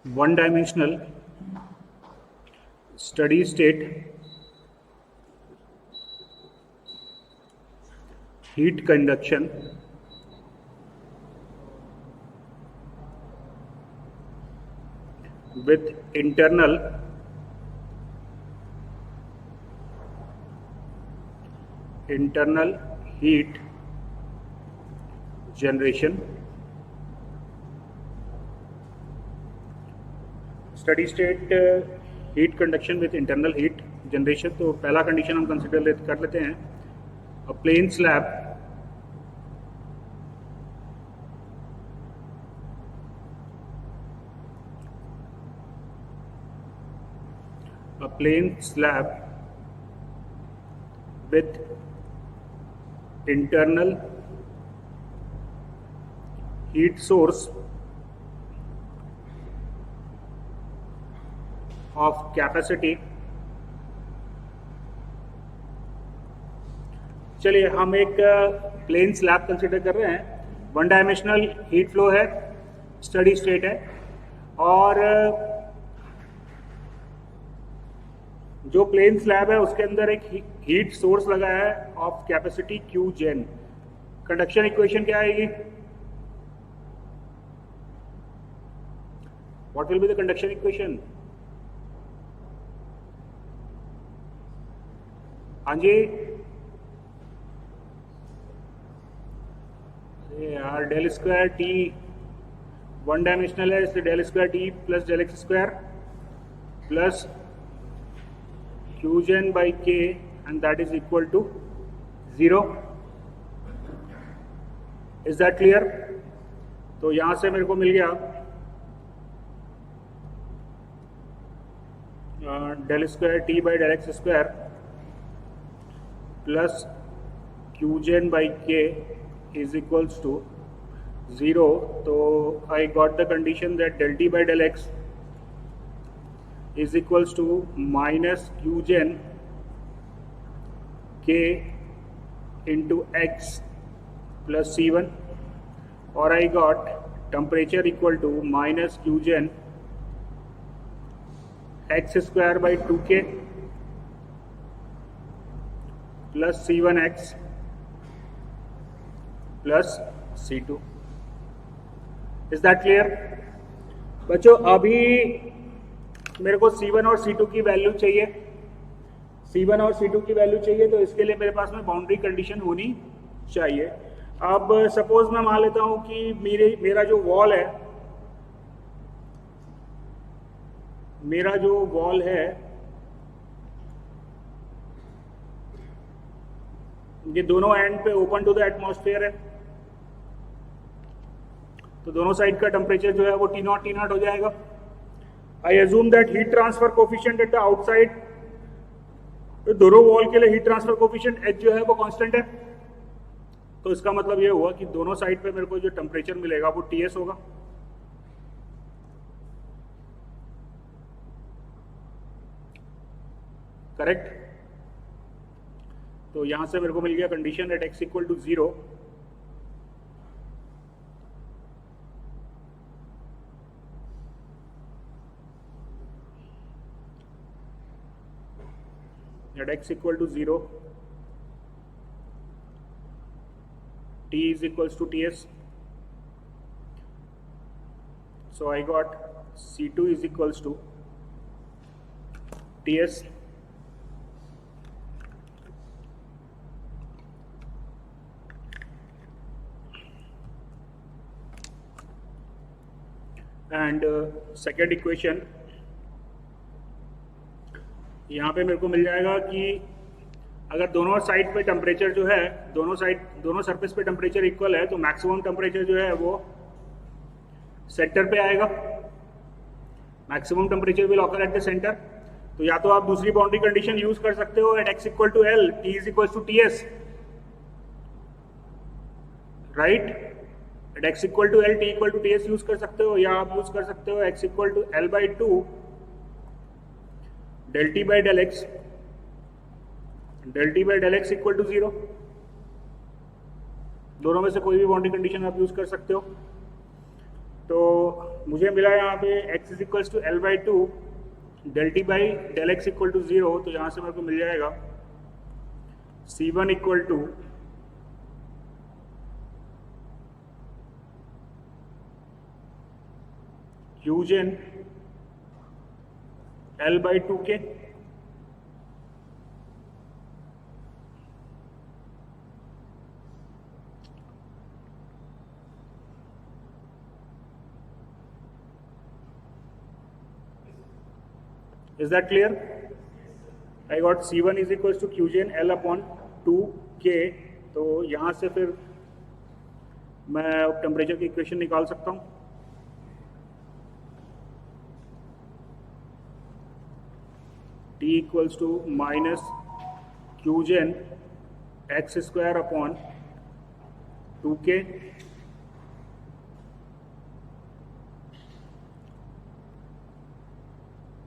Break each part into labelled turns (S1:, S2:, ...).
S1: one dimensional steady state heat conduction with internal heat generation. Steady state heat conduction with internal heat generation. तो पहला condition हम consider कर लेते हैं. A plane slab with internal heat source of capacity. चलिए हम एक plane slab consider कर रहे हैं. वन डायमेंशनल हीट फ्लो है, स्टडी स्टेट है, और जो प्लेन स्लैब है उसके अंदर एक हीट सोर्स लगा है of capacity Q gen. Conduction equation क्या आएगी? What will be the conduction equation? हाँ जी यार, del square T one dimensional है, इसलिए del square T plus del X square plus Q gen by K and that is equal to 0. Is that clear? तो यहां से मेरे को मिल गया del square T by del X square plus Q gen by K is equals to 0. So I got the condition that del t by del x is equals to minus q gen k into x plus c1, or I got temperature equal to minus q gen x square by 2k plus c1x plus C2. Is that clear बच्चों? अभी मेरे को C1 और C2 की value चाहिए. C1 और C2 की value चाहिए, तो इसके लिए मेरे पास में बाउंड्री कंडीशन होनी चाहिए. अब सपोज मैं मान लेता हूं कि मेरा जो वॉल है ये दोनों एंड पे ओपन टू द एटमॉस्फेयर है, तो दोनों साइड का टेम्परेचर जो है वो T0 हो जाएगा. I assume that heat transfer coefficient at the outside, तो दोनों वॉल के लिए हीट ट्रांसफर कोफिशिएंट H जो है वो कांस्टेंट है. तो इसका मतलब ये हुआ कि दोनों साइड पे मेरे को जो टेम्परेचर मिलेगा वो Ts होगा. करेक्ट? तो यहां से मेरे को मिल गया condition at x equal to 0. at x equal to 0, t is equals to Ts. So I got C2 is equals to Ts and second equation यहाँ पे मेरे को मिल जाएगा कि अगर दोनों साइड पे टेम्परेचर जो है दोनों सरफेस पे टेम्परेचर इक्वल है, तो मैक्सिमम टेम्परेचर जो है वो सेंटर पे आएगा. Maximum temperature will occur at the centre. तो या तो आप दूसरी बाउंड्री कंडीशन यूज कर सकते हो at x equal to l, t is equal to Ts, right? At x equal to l, t equal to Ts use कर सकते हो, या आप यूज कर सकते हो x equal to l by 2 del t by del x equal to 0. दोनों में से कोई भी बाउंड्री कंडीशन आप यूज कर सकते हो. तो मुझे मिला यहाँ पे x is equals to L by two del T by del X equal to 0, तो यहाँ से मेरे को मिल जाएगा C1 equal to Q gen L by two K Is that clear? I got C1 is equals to Qgen L upon 2K. तो यहाँ से फिर मैं टेम्परेचर की इक्वेशन निकाल सकता हूँ. T equals to minus Qgen x square upon 2K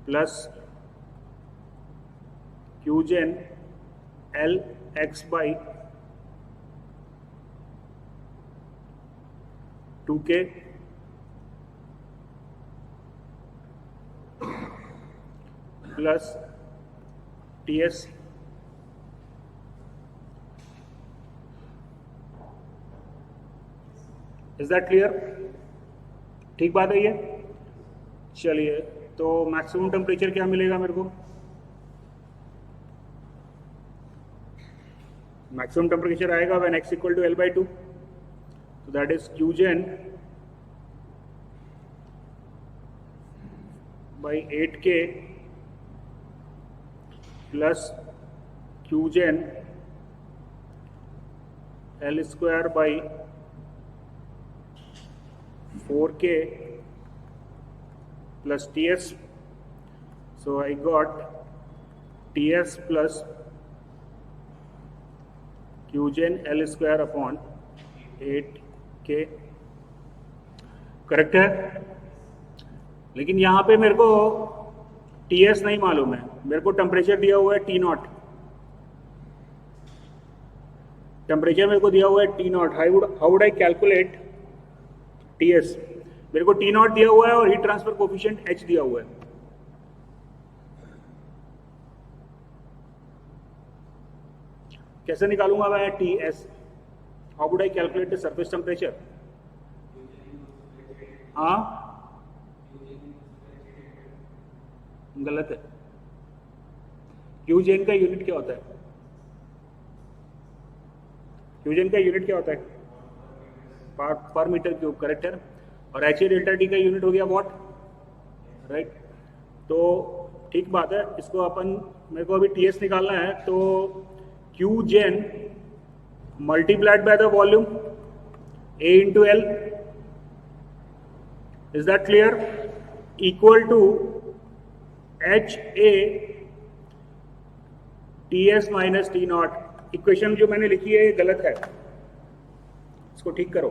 S1: plus Qgen L x by 2K plus TS. Is that clear? ठीक बात है ये. चलिए, तो मैक्सिमम टेम्परेचर क्या मिलेगा मेरे को? मैक्सिमम टेम्परेचर आएगा when x equal to L by two, तो that is Qgen by 8K plus Qgen L square by 4K plus TS. So I got TS plus Qgen L square upon 8K. Correct है? लेकिन यहाँ पे मेरे को TS नहीं मालूम है. मेरे को टेम्परेचर दिया हुआ है T0. टेम्परेचर मेरे को दिया हुआ है T0. How would I calculate TS? मेरे को T0 दिया हुआ है और हीट ट्रांसफर कोफिशिएंट H दिया हुआ है. कैसे निकालूंगा मैं TS? How would I calculate the surface temperature? हाँ, गलत है. Qgen का यूनिट क्या होता है? Qgen का यूनिट क्या होता है? पर मीटर क्यूब. करेक्ट है. और HA डेल्टा टी का यूनिट हो गया वॉट, राइट? तो ठीक बात है. इसको अपन, मेरे को अभी TS निकालना है, तो Qgen multiplied by the volume A into L. Is that clear? Equal to HA TS minus T0. Equation जो मैंने लिखी है ये गलत है, इसको ठीक करो.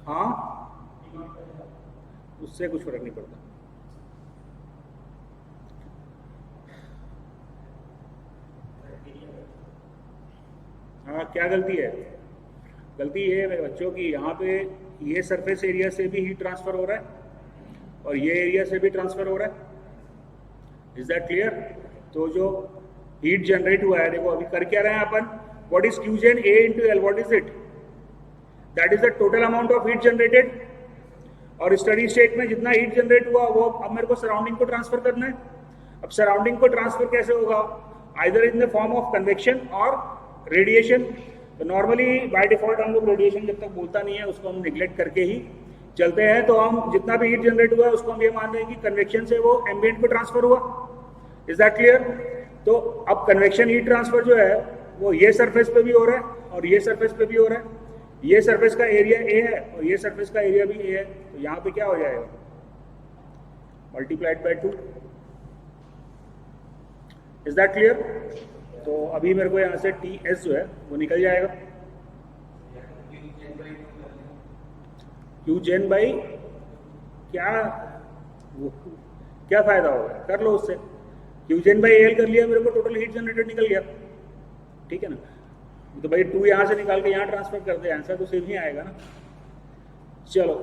S1: हाँ, उससे कुछ फर्क नहीं पड़ता. हाँ, क्या गलती है? गलती ये है मेरे बच्चों की, यहाँ पे ये सरफेस एरिया से भी हीट ट्रांसफर हो रहा है और ये एरिया से भी ट्रांसफर हो रहा है. Is that clear? तो जो हीट जनरेट हुआ है, देखो अभी कर क्या रहे हैं अपन? What is Qgen A into L? What is it? That is the total amount of heat generated. और स्टडी स्टेट में जितना हीट जनरेट हुआ वो अब मेरे को सराउंडिंग को ट्रांसफर करना है. अब सराउंडिंग को ट्रांसफर कैसे होगा? Either in the form of convection और रेडिएशन. तो नॉर्मली बाय डिफॉल्ट हम लोग रेडिएशन जब तक बोलता नहीं है उसको हम निगलेक्ट करके ही चलते हैं. तो हम जितना भी हीट जनरेट हुआ है उसको हम ये मान रहे हैं कि कन्वेक्शन से वो एम्बिएंट को ट्रांसफर हुआ. Is that clear? तो अब कन्वेक्शन हीट ट्रांसफर जो है वो ये सरफेस पे भी हो रहा है और ये सरफेस पे भी हो रहा है. ये सरफेस का एरिया A है और ये सरफेस का एरिया भी A है. तो यहाँ पे क्या हो जाएगा? Multiplied by 2. Is that clear? तो अभी मेरे को यहाँ से TS जो है वो निकल जाएगा. Qgen बाई क्या फायदा होगा? कर लो उससे. Qgen बाई AL कर लिया, मेरे को टोटल हीट जनरेटेड निकल गया. ठीक है ना? तो भाई 2 यहाँ से निकाल के यहाँ ट्रांसफर कर दे, आंसर तो सेम ही आएगा ना। चलो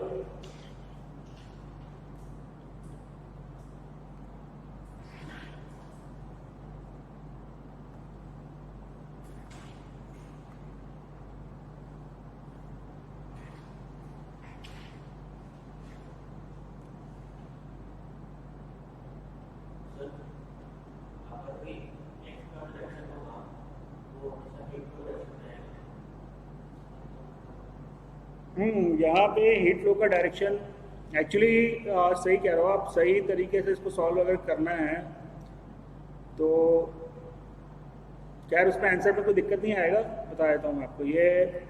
S1: यहाँ पे हीट फ्लो का डायरेक्शन एक्चुअली सही कह रहे हो आप, सही तरीके से इसको सॉल्व अगर करना है तो खैर उसमें आंसर में कोई दिक्कत नहीं आएगा, बता देता हूँ मैं आपको। ये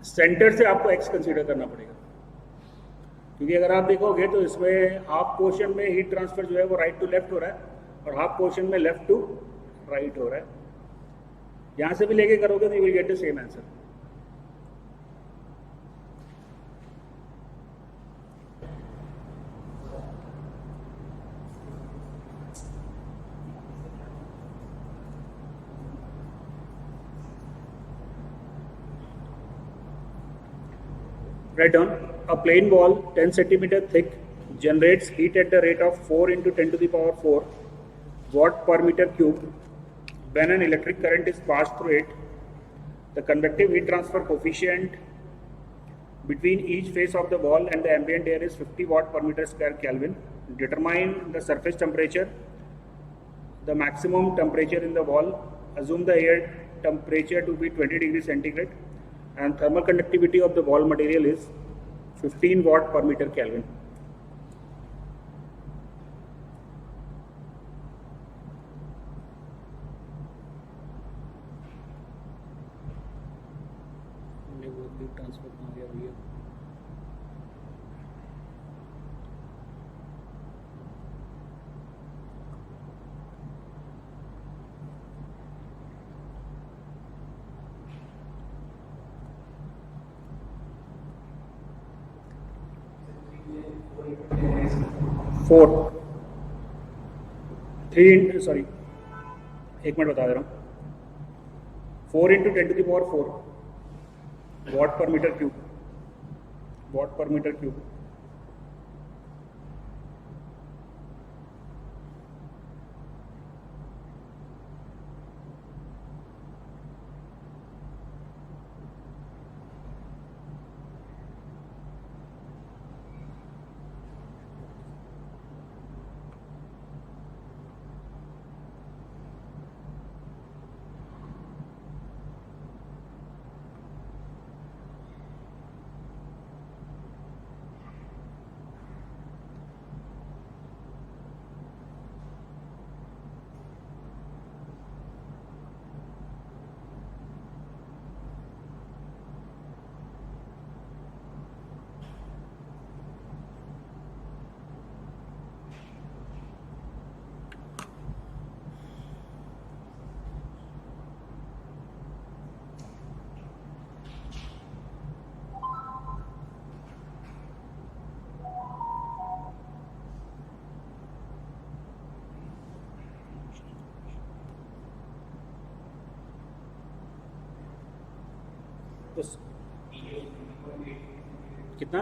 S1: सेंटर से आपको एक्स कंसीडर करना पड़ेगा, क्योंकि अगर आप देखोगे तो इसमें हाफ पोर्शन में हीट ट्रांसफर जो है वो राइट टू लेफ्ट हो रहा है और हाफ पोर्शन में लेफ्ट टू राइट हो रहा है। यहाँ से भी लेके करोगे तो you will get the same answer. Write down, a plain wall 10 centimeter thick generates heat at the rate of 4 into 10 to the power 4 watt per meter cube when an electric current is passed through it. The convective heat transfer coefficient between each face of the wall and the ambient air is 50 watt per meter square Kelvin. Determine the surface temperature, the maximum temperature in the wall. Assume the air temperature to be 20 degrees centigrade and thermal conductivity of the wall material is 15 watt per meter Kelvin. Transfer कहाँ गया भैया? Four 3 sorry एक minute बता दे रहा हूँ। 4 into 10 to the power 4 watt per metre cube, watt per metre cube. बस कितना?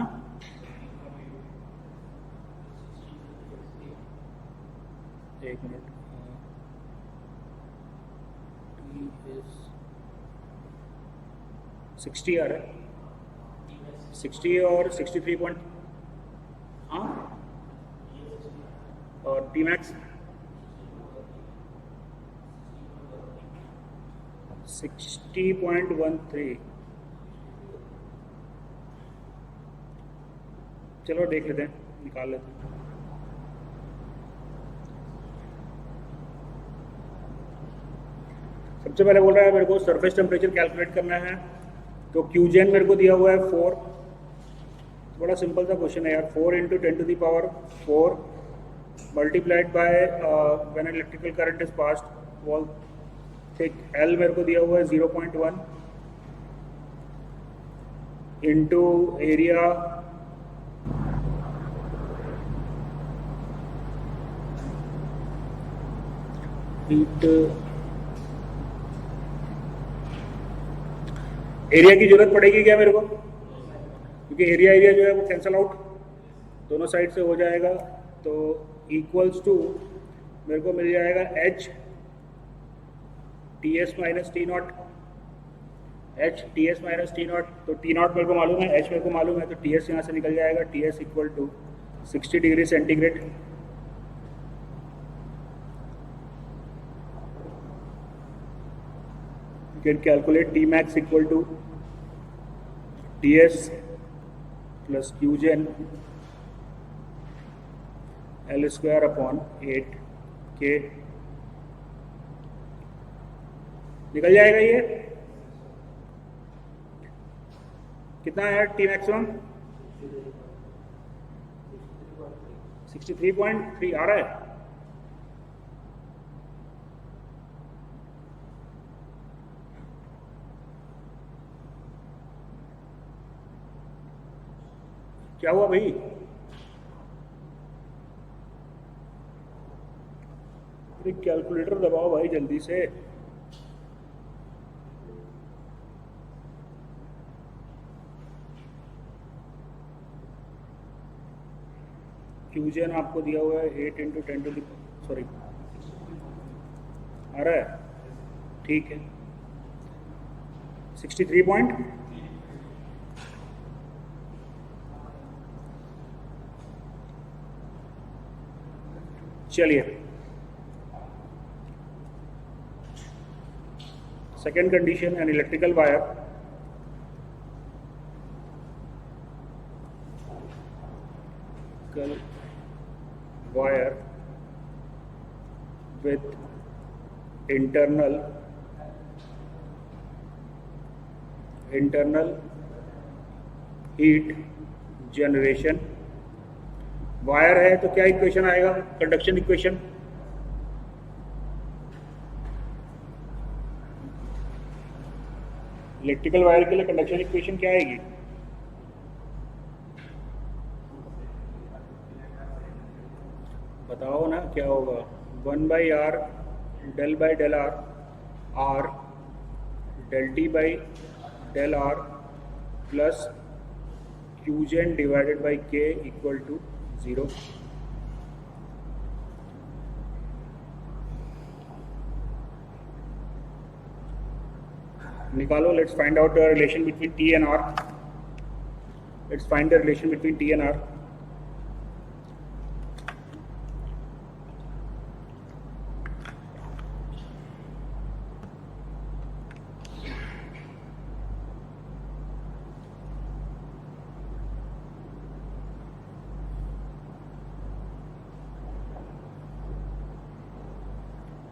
S1: एक मिनट, 60 आ रहा है, 60 और 63 पॉइंट, हाँ, और टी मैक्स 60.13। चलो देख लेते हैं, निकाल लेते हैं। सबसे पहले बोल रहा है मेरे को सरफेस टेम्परेचर कैलकुलेट करना है, तो क्यूजेन मेरे को दिया हुआ है 4। बड़ा सिंपल सा क्वेश्चन है यार। 4 into 10 to the power 4 multiplied by when electrical current is passed wall thick. L मेरे को दिया हुआ है 0.1 इंटू एरिया हीट एरिया की जरूरत पड़ेगी क्या मेरे को, क्योंकि एरिया एरिया जो है वो कैंसल आउट दोनों साइड से हो जाएगा। तो इक्वल्स टू मेरे को मिल जाएगा H T S minus T not, H T S minus T not. तो टी नॉट मेरे को मालूम है, एच मेरे को मालूम है, तो टी एस यहाँ से निकल जाएगा, T S equal to 60 degree centigrade. You can calculate T max equal to Ts plus Qgen L square upon 8K। निकल जाएगा ये कितना है T मैक्सिमम 63.3 आ रहा है। क्या हुआ भाई, अरे कैलकुलेटर दबाओ भाई जल्दी से। क्यूजन आपको दिया हुआ है 8 इंटू 10 टू सॉरी आ रहा है, ठीक है 63 पॉइंट। चलिए second condition, an electrical wire with internal heat generation। Wire है तो क्या इक्वेशन आएगा, कंडक्शन इक्वेशन। इलेक्ट्रिकल वायर के लिए कंडक्शन इक्वेशन क्या आएगी, बताओ ना क्या होगा। 1/r del by del R, R del T by del R plus Q gen divided by K equal to 0। निकालो, let's find out the relation between T and R. Let's find the relation between T and R.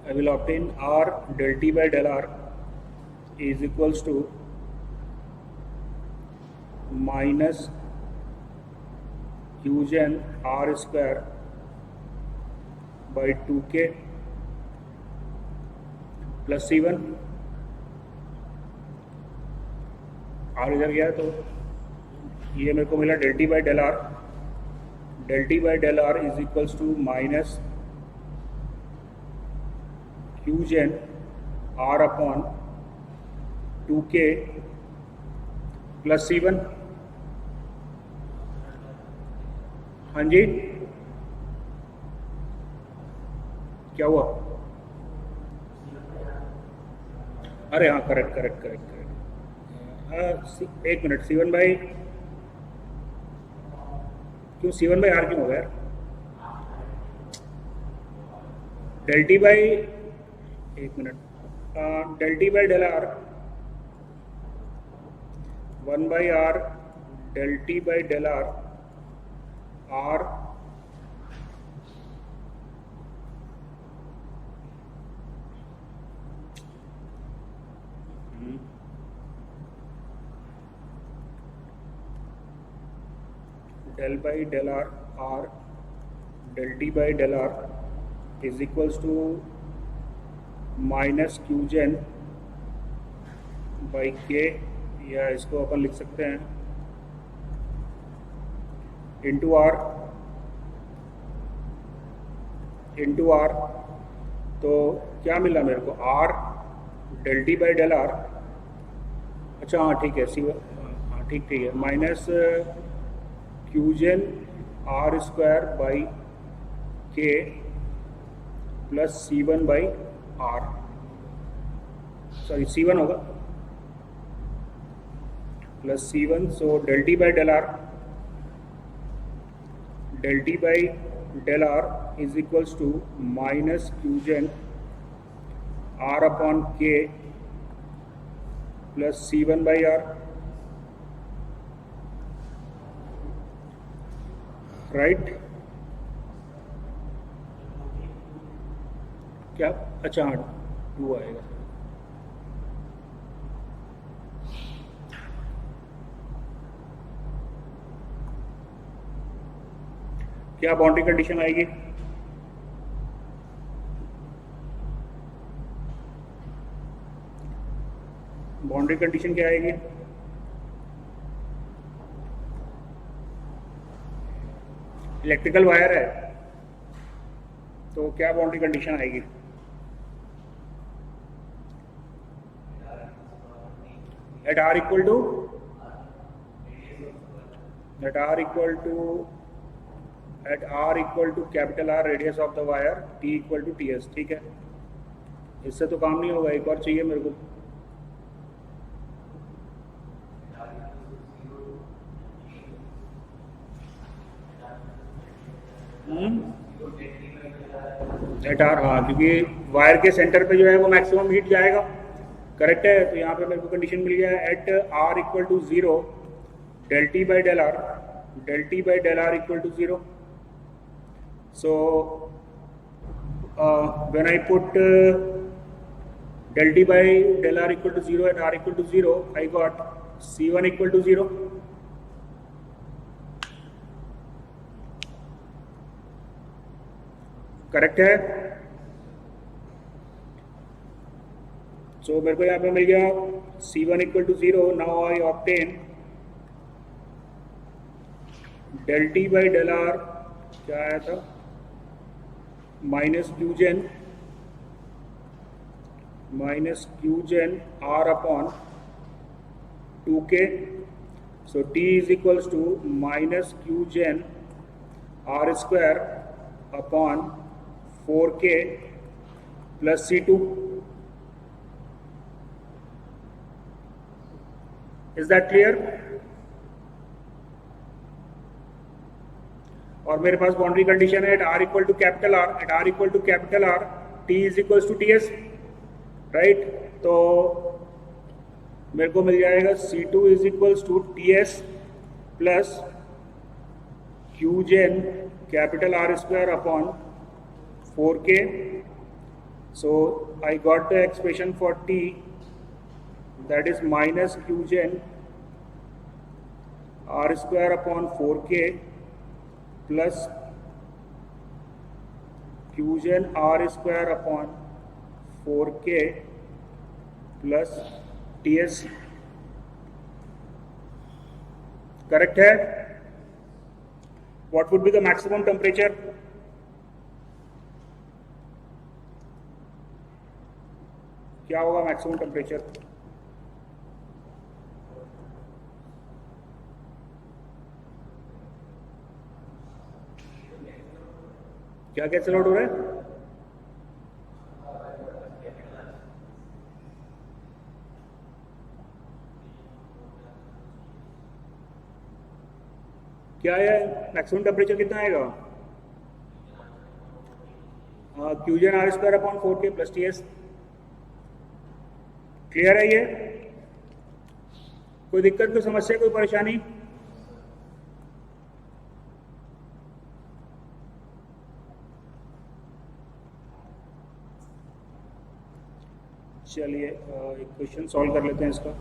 S1: I will obtain R del T by del R is equals to minus Qgen R square by 2K plus C1। R इधर गया तो ये मेरे को मिला del T by del R। del T by del R is equals to minus Qgen R upon 2K plus C1। हाँ जी क्या हुआ, अरे हाँ करेक्ट करेक्ट करेक्ट करेक्ट। एक मिनट, C1 बाई क्यों, C1 बाई R क्यों हो गया यार, डेल टी बाई, एक minute, del T by del R 1/r del T by del R, R del by del R, R del T by del R is equals to minus Q gen by K, या इसको अपन लिख सकते हैं into are, तो क्या मिला मेरे को, R del T by del R. अच्छा हाँ ठीक है, हाँ ठीक ठीक है, minus Q gen R square by K plus C one by R, sorry C one होगा plus C one, so del T by del R is equals to minus Q gen R upon K plus C one by R, right क्या? अच्छा हाँ 2 आएगा। क्या boundary condition आएगी? Boundary condition क्या आएगी? Electrical wire है तो क्या बाउंड्री कंडीशन आएगी? At R equal to capital R radius of the wire T equal to T S, ठीक है। इससे तो काम नहीं होगा, एक और चाहिए मेरे को। एट आर, हाँ क्योंकि वायर के सेंटर पे जो है वो मैक्सिमम हीट जाएगा, करेक्ट है। तो यहाँ पे मेरे को कंडीशन मिल गया है at R equal to 0 del T by del R equal to 0। So when I put del t by del r equal to 0 and r equal to 0, I got C1 equal to 0. Correct है। सो मेरे को यहाँ पे मिल गया C1 equal to 0. Now I obtain del t by del r, क्या आया था, minus cuisine r upon 2k. So t is equals to minus Q gen r square upon 4k plus C2. Is that clear? और मेरे पास boundary condition है at r equal to capital r, t is equals to ts, right. तो मेरे को मिल जाएगा C2 is equals to ts plus Q gen capital R square upon 4k. So I got the expression for t, that is minus Q gen R square upon 4k plus Q gen R square upon 4k plus ts, correct है। What would be the maximum temperature? क्या होगा maximum temperature? क्या cancel out हो रहा है? क्या है maximum temperature कितना आएगा? Q gen R square upon 4k plus TS. Clear है ये? कोई दिक्कत, कोई समस्या, कोई परेशानी? चलिए एक क्वेश्चन सॉल्व कर लेते हैं इसका।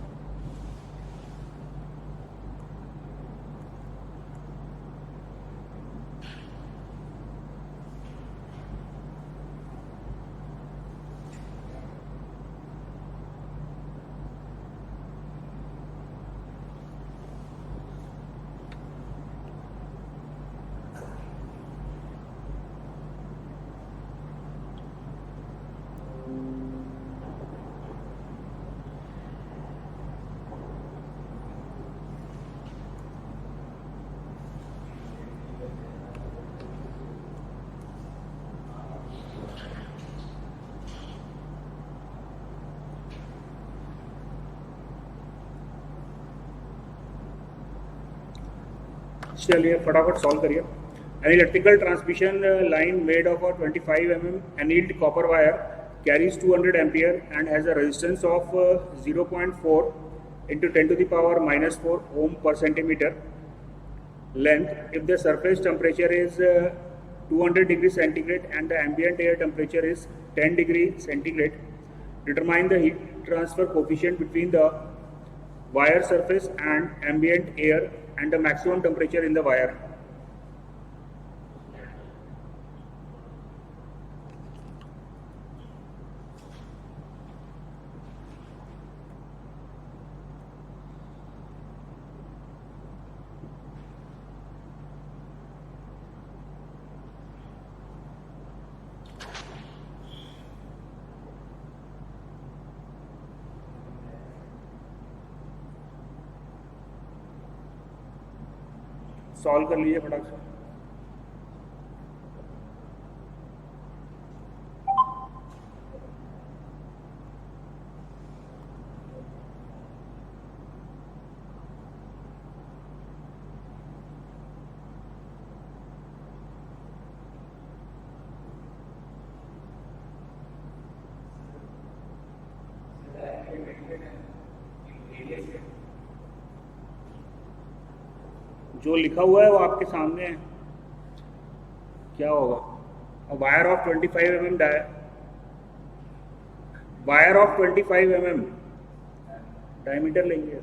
S1: चलिए फटाफट सॉल्व करिए। An electrical transmission line made of a 25 mm annealed copper wire carries 200 ampere and has a resistance of 0.4 into 10 to the power minus 4 ohm per centimeter length. If the surface temperature is 200 degrees centigrade and the ambient air temperature is 10 degrees centigrade, determine the heat transfer coefficient between the wire surface and ambient air and the maximum temperature in the wire. Solve कर लीजिए फटाक से। जो लिखा हुआ है वो आपके सामने है, क्या होगा। Wire of 25 mm wire of 25 mm diameter लेंगे।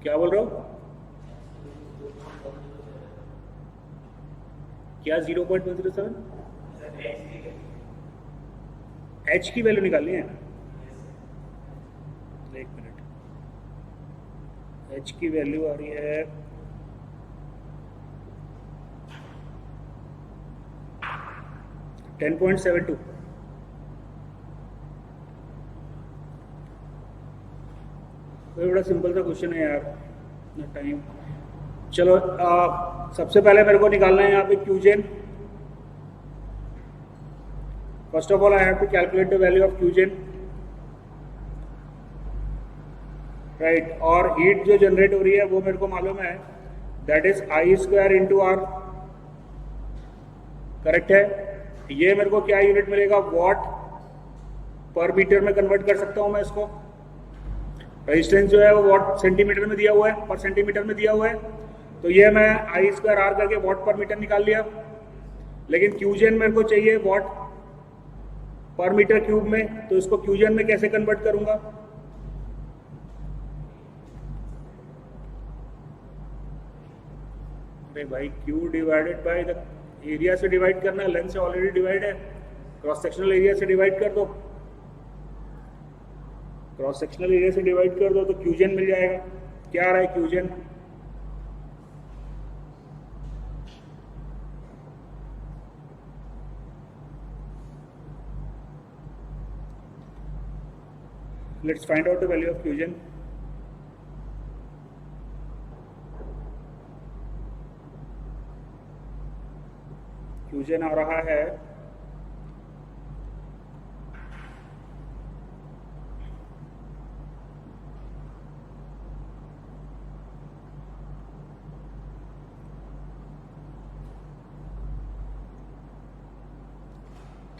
S1: क्या बोल रहे हो? क्या 0.107? एच की वैल्यू निकालनी है। एक मिनट, एच की वैल्यू आ रही है 10.72। तो बड़ा सिंपल सा क्वेश्चन है यार, इतना टाइम। चलो सबसे पहले मेरे को निकालना है यहाँ पे Q gen. First of all I have to calculate the value of Q gen, right. और हीट जो जनरेट हो रही है वो मेरे को मालूम है, that is I² into R, correct है। ये मेरे को क्या यूनिट मिलेगा, वॉट पर मीटर में कन्वर्ट कर सकता हूं मैं इसको। रेजिस्टेंस जो है वो वॉट सेंटीमीटर में दिया हुआ है, पर सेंटीमीटर में दिया हुआ है, तो ये मैं I² R करके वॉट पर मीटर निकाल लिया। लेकिन क्यूजेन मेरे को चाहिए वॉट पर मीटर क्यूब में, तो इसको क्यूजेन में कैसे कन्वर्ट करूंगा। अरे भाई, Q divided by the area से डिवाइड करना है, लेंथ से ऑलरेडी डिवाइड है, क्रॉस सेक्शनल एरिया से डिवाइड कर दो, क्रॉस सेक्शनल एरिया से डिवाइड कर दो तो क्यूजेन मिल जाएगा। क्या आ रहा है क्यूजेन, Let's find out the value of Qgen. Qgen आ रहा है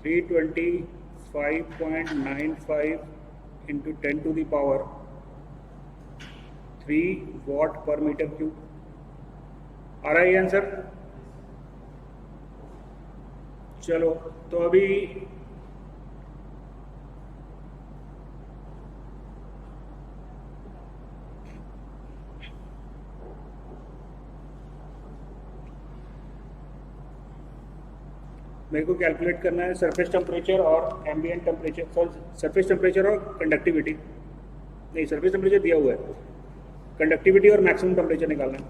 S1: 325.95 into 10 to the power 3 watt per meter cube. आ रहा है ये आंसर? चलो तो अभी मेरे को कैलकुलेट करना है सरफेस टेम्परेचर और एम्बिएंट टेम्परेचर, सरफेस टेम्परेचर और कंडक्टिविटी, नहीं सरफेस टेम्परेचर दिया हुआ है, कंडक्टिविटी और मैक्सिमम टेम्परेचर निकालना है।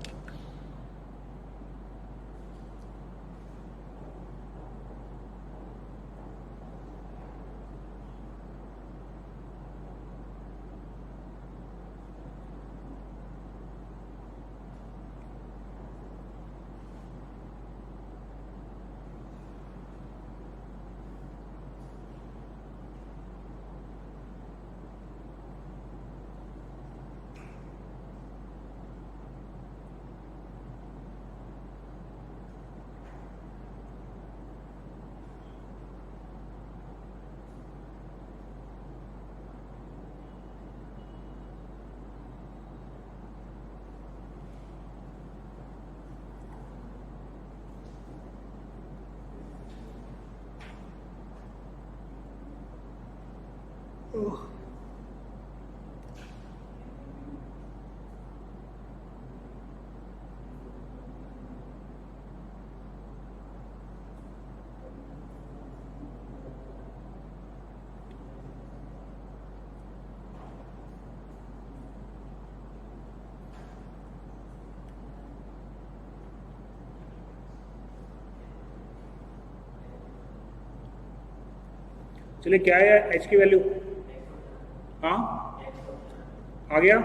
S1: चलिए क्या है एच की वैल्यू? हाँ आ गया।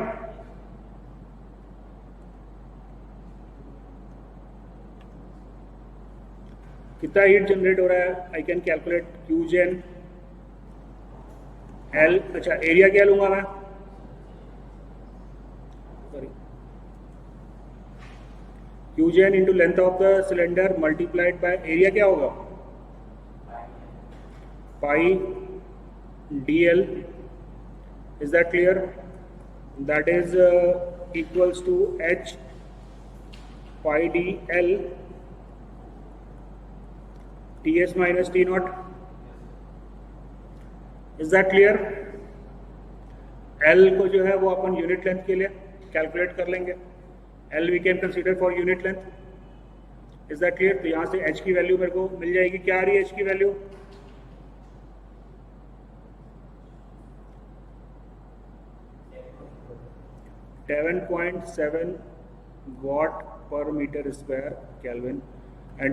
S1: कितना हीट जनरेट हो रहा है? I can calculate Qgen L, अच्छा एरिया क्या लूंगा मैं? Sorry, Qgen into length of the cylinder multiplied by area क्या होगा? Pi dl. Is that clear? That is equals to h pi dl ts minus t naught. Is that clear? L को जो है वो अपन unit length के लिए calculate कर लेंगे। L we can consider for unit length. Is that clear? तो यहाँ से h की वैल्यू मेरे को मिल जाएगी। क्या आ रही है h की value? 7.7 watt per meter square Kelvin, and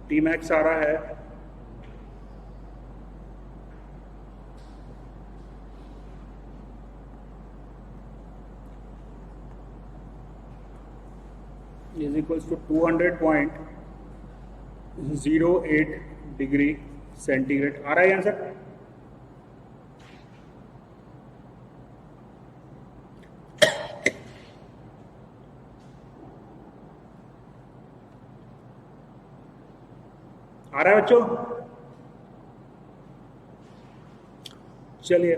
S1: Tmax आ रहा है is equals to 200.08 degree centigrade. आ रहा है आंसर? आ रहा है बच्चों? चलिए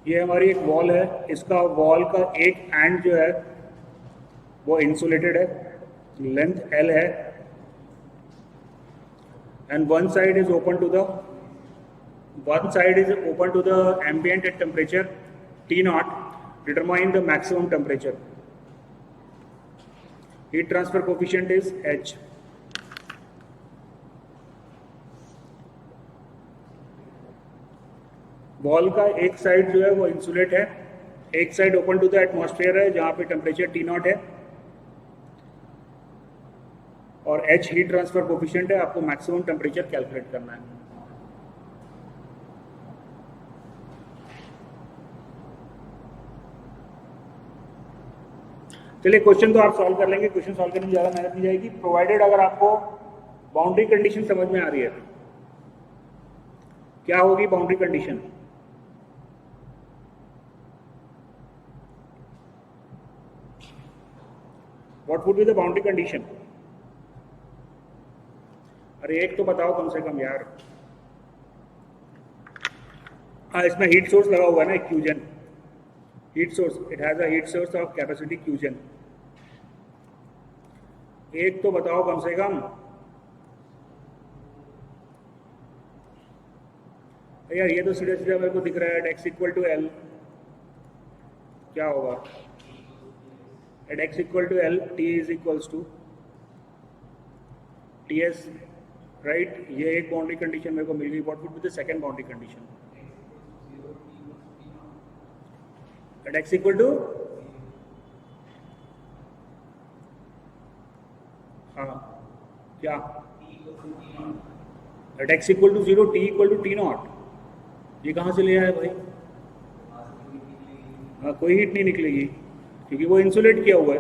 S1: ये हमारी एक वॉल है, इसका वॉल का एक एंड जो है वो इंसुलेटेड है, लेंथ L है, and one side is open to the ambient at temperature T naught. Determine the maximum temperature. Heat transfer coefficient is H. Wall का एक साइड जो है वो इंसुलेट है, एक side open to the atmosphere है जहां पे टेम्परेचर T0 है और H हीट ट्रांसफर कोफिशिएंट है। आपको मैक्सिमम टेम्परेचर कैलकुलेट करना है। चलिए क्वेश्चन तो आप सॉल्व कर लेंगे, क्वेश्चन सॉल्व करने में ज़्यादा मेहनत नहीं जाएगी, प्रोवाइडेड अगर आपको बाउंड्री कंडीशन समझ में आ रही है। क्या होगी boundary condition? What would be the boundary condition? अरे एक तो बताओ कम से कम यार। हाँ, इसमें हीट सोर्स लगा हुआ है ना, cuisine heat source, it has a heat source of capacity cuisine. एक तो बताओ कम से कम यार। ये तो सीधा सीधा मेरे को दिख रहा है, x इक्वल टू एल क्या होगा? At x equal to L T is equals to T S, right. ये एक बाउंड्री कंडीशन मेरे को मिल गई। What would be the second boundary condition? At x equal to, हाँ क्या? At x equal to 0 T equal to T0। ये कहाँ से ले आया भाई? हाँ, कोई हीट नहीं निकलेगी क्योंकि वो इंसुलेट किया हुआ है।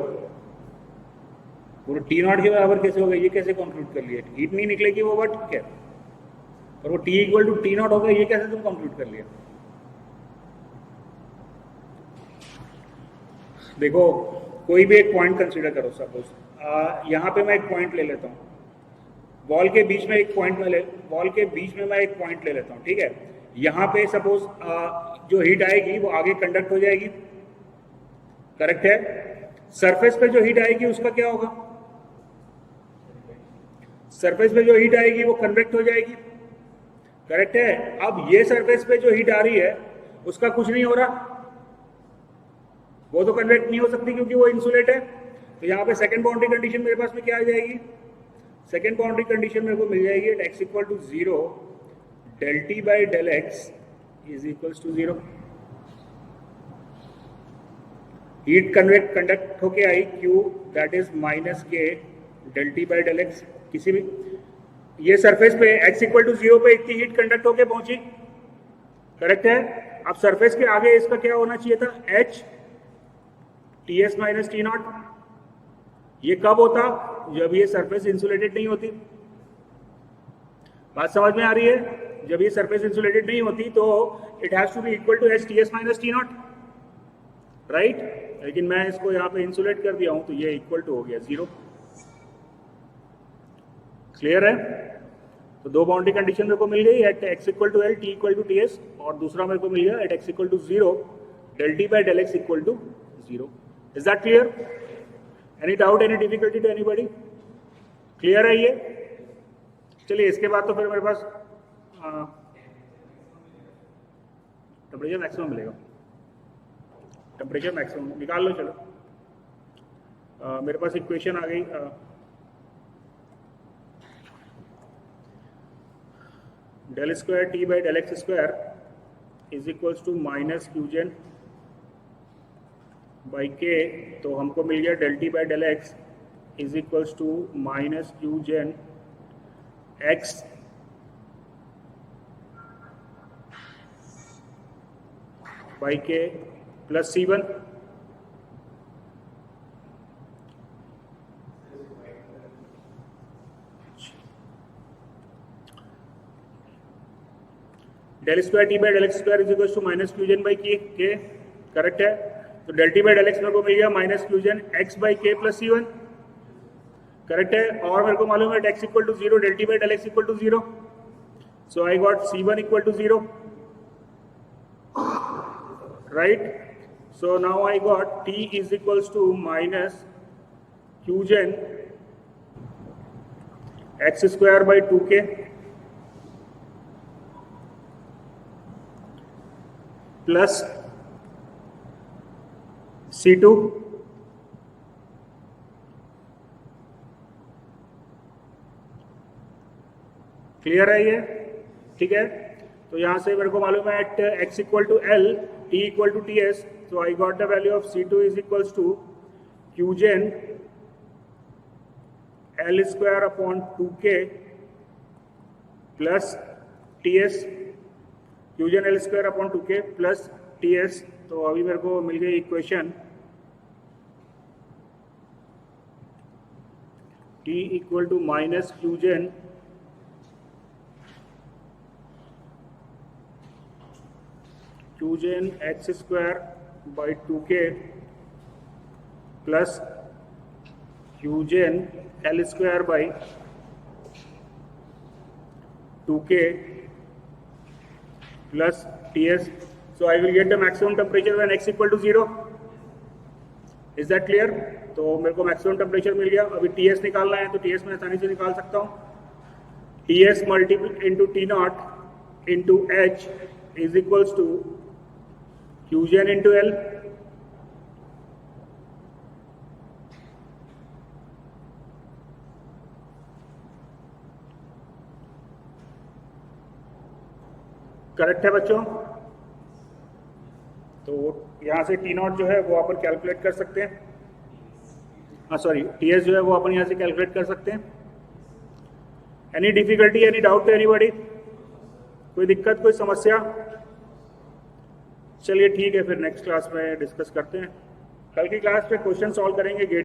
S1: वो T0 के बराबर कैसे होगा? ये कैसे कंक्लूड कर लिया? हीट नहीं निकलेगी वो, बट क्या, और वो T इक्वल टू T0 होगा, ये कैसे तुम कंक्लूड कर लिया? देखो, कोई भी एक पॉइंट कंसीडर करो। सपोज यहाँ पे मैं एक पॉइंट ले लेता हूँ, वॉल के बीच में एक पॉइंट में वॉल के बीच में मैं एक पॉइंट ले लेता हूँ, ठीक है। यहाँ पे सपोज जो हीट आएगी वो आगे कंडक्ट हो जाएगी, करेक्ट है। सरफेस पे जो हीट आएगी उसका क्या होगा? सरफेस पे जो हीट आएगी वो कन्वेक्ट हो जाएगी, करेक्ट है। अब ये सरफेस पे जो हीट आ रही है उसका कुछ नहीं हो रहा, वो तो कन्वेक्ट नहीं हो सकती क्योंकि वो इंसुलेट है। तो यहाँ पे सेकंड बाउंड्री कंडीशन मेरे पास में क्या आ जाएगी? सेकंड बाउंड्री कंडीशन मेरे को मिल जाएगी at x equal to 0 del t by del x is equals to 0। Heat convect conduct होके आई Q, that is minus K del t by del x। किसी भी ये सरफेस पे x इक्वल टू 0 पे इतनी हीट कंडक्ट होके पहुंची, करेक्ट है। अब सरफेस के आगे इसका क्या होना चाहिए था? h Ts minus T0। ये कब होता? जब ये सरफेस इंसुलेटेड नहीं होती। बात समझ में आ रही है? जब ये सरफेस इंसुलेटेड नहीं होती तो it has to be equal to H Ts minus T0, right. लेकिन मैं इसको यहाँ पे इंसुलेट कर दिया हूं तो ये इक्वल टू हो गया 0। क्लियर है? तो दो बाउंड्री कंडीशन मेरे को मिल गई, at x equal to L T equal to T S, और दूसरा मेरे को मिल गया at x equal to 0 del t by del x equal to 0। Is that clear? Any doubt, any difficulty to anybody? Clear है ये? चलिए इसके बाद तो फिर मेरे पास टेम्परेचर मैक्सिमम मिलेगा। टेम्परेचर मैक्सिमम निकाल लो। चलो मेरे पास इक्वेशन आ गई। Del square T by del X square is equals to minus Q gen by K. तो हमको मिल गया del T by del X is equals to minus Q gen X by K plus C1। Del square T by del X square is equal to minus Q gen by K, correct है। तो del T by del X मेरे को मिल गया minus Q gen X by K plus C1, correct है। और मेरे को मालूम है X equal to 0 del T by del X equal to 0, so I got C1 equal to 0, right? So now I got T is equals to minus Qgen x square by 2k plus C2 clear है ये? ठीक है। तो यहाँ से मेरे को मालूम है at x equal to L T equal to T S, so I got the value of C2 is equals to Qgen L square upon 2K plus TS, Qgen L square upon 2K plus TS। तो अभी मेरे को मिल गई equation T equal to minus Qgen x square by 2K plus Qgen L square by 2K plus Ts. So I will get the maximum temperature when x equal to 0. Is that clear? तो मेरे को maximum temperature मिल गया। अभी Ts निकालना है तो Ts मैं आसानी से निकाल सकता हूँ। Ts multiple into T naught into H is equals to Qgen into L। Correct है बच्चों? तो यहाँ से टी नॉट जो है वो अपन कैलकुलेट कर सकते हैं, सॉरी टीएस जो है वो अपन यहाँ से कैलकुलेट कर सकते हैं। Any difficulty, any doubt to anybody? कोई दिक्कत, कोई समस्या? चलिए ठीक है, फिर नेक्स्ट क्लास में डिस्कस करते हैं। कल की क्लास में क्वेश्चन सॉल्व करेंगे गेट